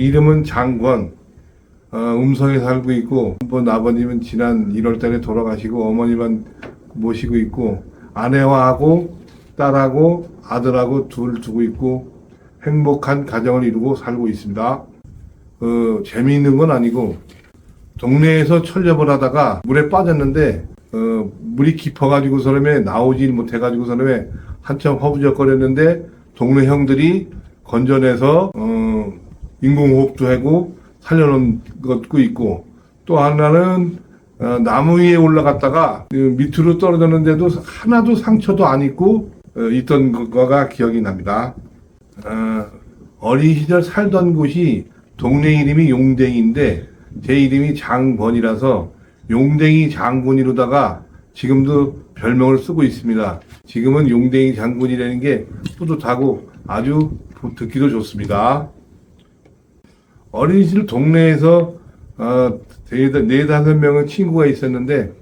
이름은 장권. 음성에 살고 있고, 한번 아버님은 지난 1월 달에 돌아가시고, 어머니만 모시고 있고, 아내하고 딸하고 아들하고 둘 두고 있고, 행복한 가정을 이루고 살고 있습니다. 재미있는 건 아니고, 동네에서 철렵을 하다가 물에 빠졌는데, 물이 깊어가지고 사람에 나오지 못해가지고 사람에 한참 허부적거렸는데, 동네 형들이 건져내서, 인공호흡도 하고, 살려놓은 것도 있고, 또 하나는 나무 위에 올라갔다가 밑으로 떨어졌는데도 하나도 상처도 안 입고 있던 거가 기억이 납니다. 어린 시절 살던 곳이 동네 이름이 용댕인데 제 이름이 장권이라서 용댕이 장군이로다가 지금도 별명을 쓰고 있습니다. 지금은 용댕이 장군이라는 게 뿌듯하고 아주 듣기도 좋습니다. 어린 시절 동네에서 4-5명의 친구가 있었는데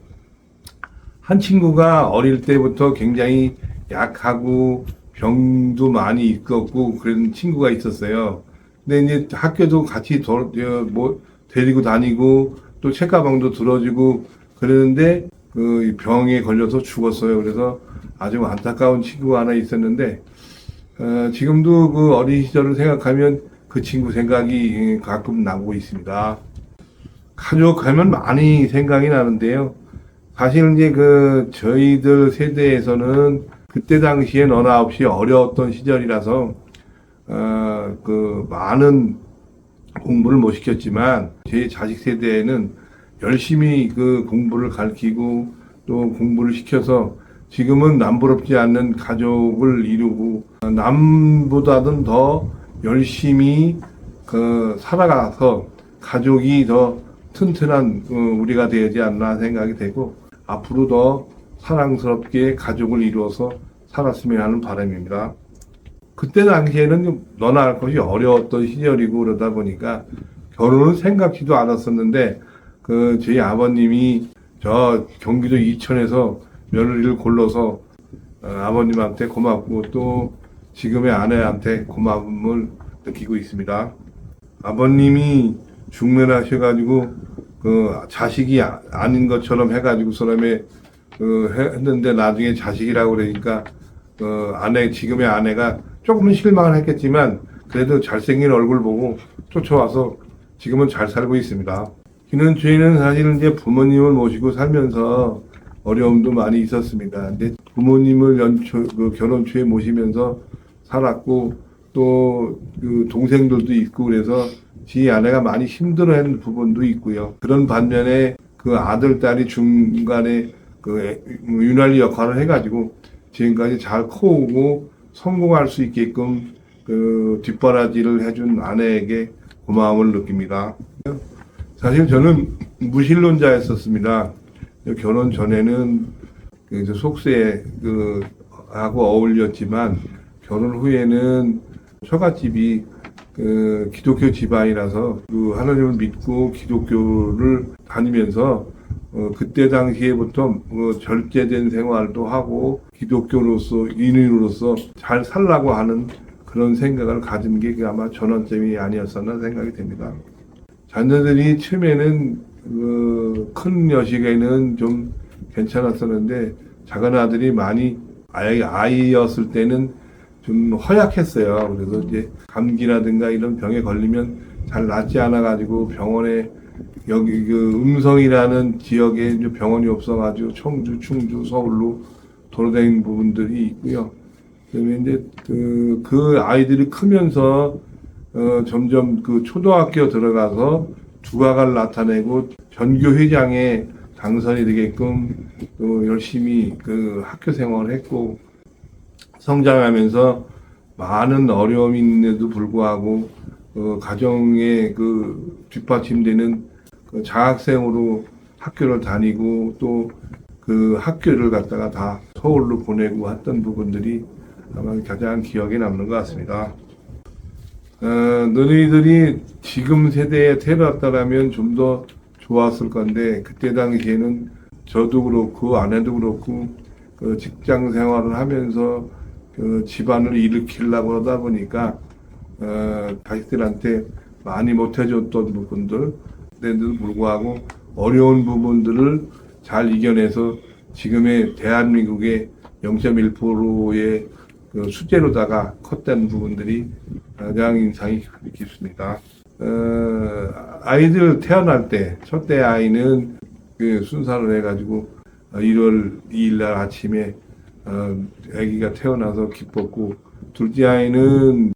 한 친구가 어릴 때부터 굉장히 약하고 병도 많이 있었고 그런 친구가 있었어요. 근데 이제 학교도 같이 데리고 다니고 또 책가방도 들어주고 그러는데 그 병에 걸려서 죽었어요. 그래서 아주 안타까운 친구가 하나 있었는데 지금도 그 어린 시절을 생각하면 그 친구 생각이 가끔 나고 있습니다. 가족 하면 많이 생각이 나는데요. 사실 이제 저희들 세대에서는 그때 당시에 너나 없이 어려웠던 시절이라서, 많은 공부를 못 시켰지만, 제 자식 세대에는 열심히 공부를 가르치고 또 공부를 시켜서 지금은 남부럽지 않는 가족을 이루고, 남보다는 더 열심히 살아가서 가족이 더 튼튼한 우리가 되지 않나 생각이 되고 앞으로 더 사랑스럽게 가족을 이루어서 살았으면 하는 바람입니다. 그때 당시에는 너나 할 것이 어려웠던 시절이고 그러다 보니까 결혼을 생각지도 않았었는데 저희 아버님이 저 경기도 이천에서 며느리를 골라서 아버님한테 고맙고 또 지금의 아내한테 고마움을 느끼고 있습니다. 아버님이 중매하셔가지고 자식이 아닌 것처럼 해가지고 사람의 했는데 나중에 자식이라고 그러니까 지금의 아내가 조금은 실망을 했겠지만 그래도 잘생긴 얼굴 보고 쫓아와서 지금은 잘 살고 있습니다. 저희는 사실 이제 부모님을 모시고 살면서 어려움도 많이 있었습니다. 근데 부모님을 결혼 초에 모시면서 살았고 또 동생들도 있고 그래서 지 아내가 많이 힘들어하는 부분도 있고요. 그런 반면에 아들 딸이 중간에 윤활유 역할을 해가지고 지금까지 잘 커오고 성공할 수 있게끔 뒷바라지를 해준 아내에게 고마움을 느낍니다. 사실 저는 무신론자였었습니다. 결혼 전에는 속세 하고 어울렸지만 결혼 후에는 처갓집이 기독교 집안이라서 하나님을 믿고 기독교를 다니면서 그때 당시에부터 절제된 생활도 하고 기독교로서 인인으로서 잘 살라고 하는 그런 생각을 가진 게 아마 전환점이 아니었었나 생각이 됩니다. 자녀들이 처음에는 큰 여식에는 좀 괜찮았었는데 작은 아들이 많이 아이였을 때는 좀 허약했어요. 그래서 이제 감기라든가 이런 병에 걸리면 잘 낫지 않아가지고 병원에 여기 음성이라는 지역에 병원이 없어가지고 청주, 충주, 서울로 돌아다니는 부분들이 있고요. 그다음에 이제 그 아이들이 크면서 점점 초등학교 들어가서 두각을 나타내고 전교회장에 당선이 되게끔 또 열심히 학교 생활을 했고 성장하면서 많은 어려움이 있는데도 불구하고 가정에 뒷받침되는 장학생으로 학교를 다니고 또 학교를 갖다가 다 서울로 보내고 했던 부분들이 아마 가장 기억에 남는 것 같습니다. 너희들이 지금 세대에 태어났다라면 좀 더 좋았을 건데 그때 당시에는 저도 그렇고 아내도 그렇고 직장 생활을 하면서 집안을 일으키려고 하다 보니까 자식들한테 많이 못해줬던 부분들, 그런데도 불구하고 어려운 부분들을 잘 이겨내서 지금의 대한민국의 0.1%의 그 수재로다가 컸다는 부분들이 가장 인상이 깊습니다. 아이들 태어날 때, 첫째 아이는 그 순사를 해가지고 1월 2일 날 아침에 아기가 태어나서 기뻤고, 둘째 아이는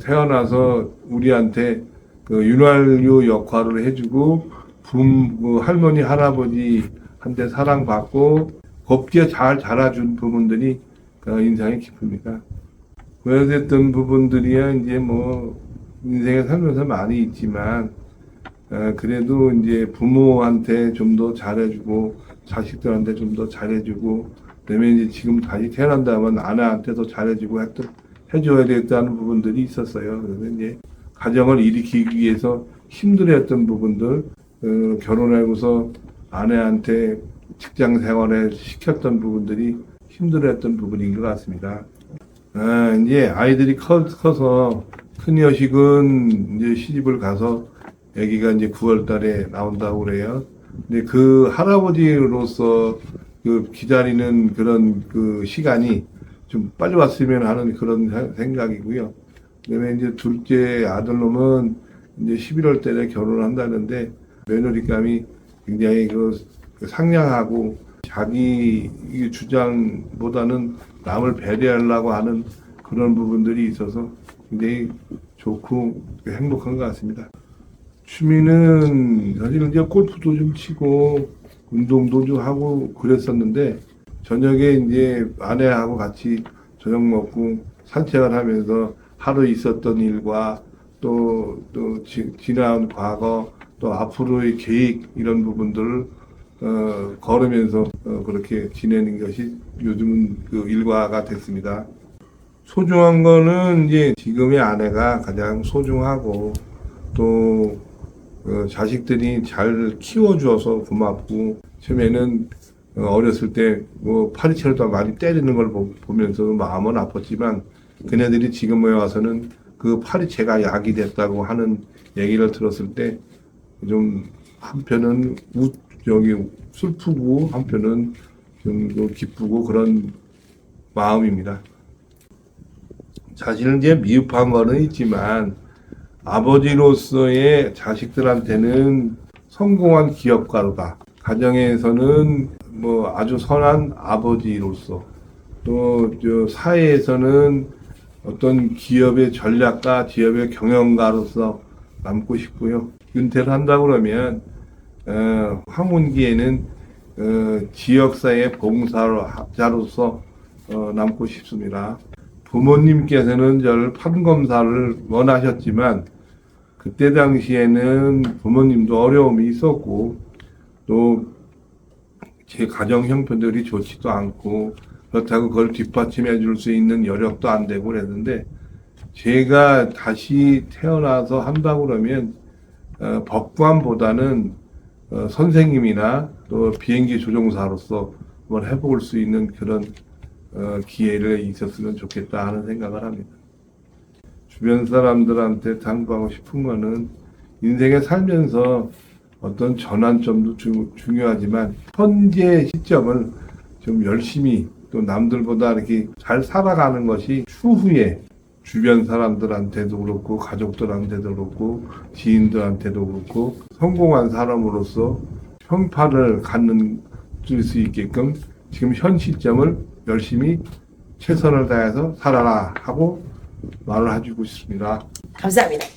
태어나서 우리한테 그 윤활유 역할을 해주고 그 할머니 할아버지한테 사랑받고 곱게 잘 자라준 부분들이 인상이 깊습니다. 고려됐던 부분들이야 이제 뭐 인생에 살면서 많이 있지만 그래도 이제 부모한테 좀 더 잘해주고 자식들한테 좀 더 잘해주고 그다음에 이제 지금 다시 태어난다면 아내한테도 잘해주고 해줘야 되겠다는 부분들이 있었어요. 그래서 이제 가정을 일으키기 위해서 힘들었던 부분들, 결혼하고서 아내한테 직장 생활에 시켰던 부분들이 힘들었던 부분인 것 같습니다. 이제 아이들이 커서 큰 여식은 이제 시집을 가서 아기가 이제 9월 달에 나온다고 그래요. 근데 그 할아버지로서 그 기다리는 그런 그 시간이 좀 빨리 왔으면 하는 그런 생각이고요. 그다음에 이제 둘째 아들놈은 이제 11월 달에 결혼을 한다는데 며느리감이 굉장히 그 상냥하고 자기 주장보다는 남을 배려하려고 하는 그런 부분들이 있어서 굉장히 좋고 행복한 것 같습니다. 취미는 사실 이제 골프도 좀 치고 운동도 좀 하고 그랬었는데 저녁에 이제 아내하고 같이 저녁 먹고 산책을 하면서 하루 있었던 일과 또 지난 과거 또 앞으로의 계획 이런 부분들을 걸으면서 그렇게 지내는 것이 요즘은 그 일과가 됐습니다. 소중한 거는 이제 지금의 아내가 가장 소중하고 또 자식들이 잘 키워주어서 고맙고 처음에는 어렸을 때 뭐 파리채로도 많이 때리는 걸 보면서 마음은 아팠지만 그네들이 지금에 와서는 그 파리채가 약이 됐다고 하는 얘기를 들었을 때 좀 한편은 슬프고 한편은 좀 기쁘고 그런 마음입니다. 사실은 이제 미흡한 거는 있지만 아버지로서의 자식들한테는 성공한 기업가로다. 가정에서는 뭐 아주 선한 아버지로서 또 사회에서는 어떤 기업의 전략가, 기업의 경영가로서 남고 싶고요. 은퇴를 한다 그러면 황혼기에는 지역사회 봉사자로서 남고 싶습니다. 부모님께서는 저를 판검사를 원하셨지만 그때 당시에는 부모님도 어려움이 있었고 또 제 가정 형편들이 좋지도 않고 그렇다고 그걸 뒷받침해 줄 수 있는 여력도 안 되고 그랬는데 제가 다시 태어나서 한다고 그러면 법관보다는 선생님이나 또 비행기 조종사로서 한번 해볼 수 있는 그런 기회를 있었으면 좋겠다 하는 생각을 합니다. 주변 사람들한테 당부하고 싶은 거는 인생에 살면서 어떤 전환점도 중요하지만 현재 시점을 좀 열심히 또 남들보다 이렇게 잘 살아가는 것이 추후에 주변 사람들한테도 그렇고 가족들한테도 그렇고 지인들한테도 그렇고 성공한 사람으로서 평판을 갖는 수 있게끔 지금 현 시점을 열심히 최선을 다해서 살아라 하고 말을 해주고 싶습니다. 감사합니다.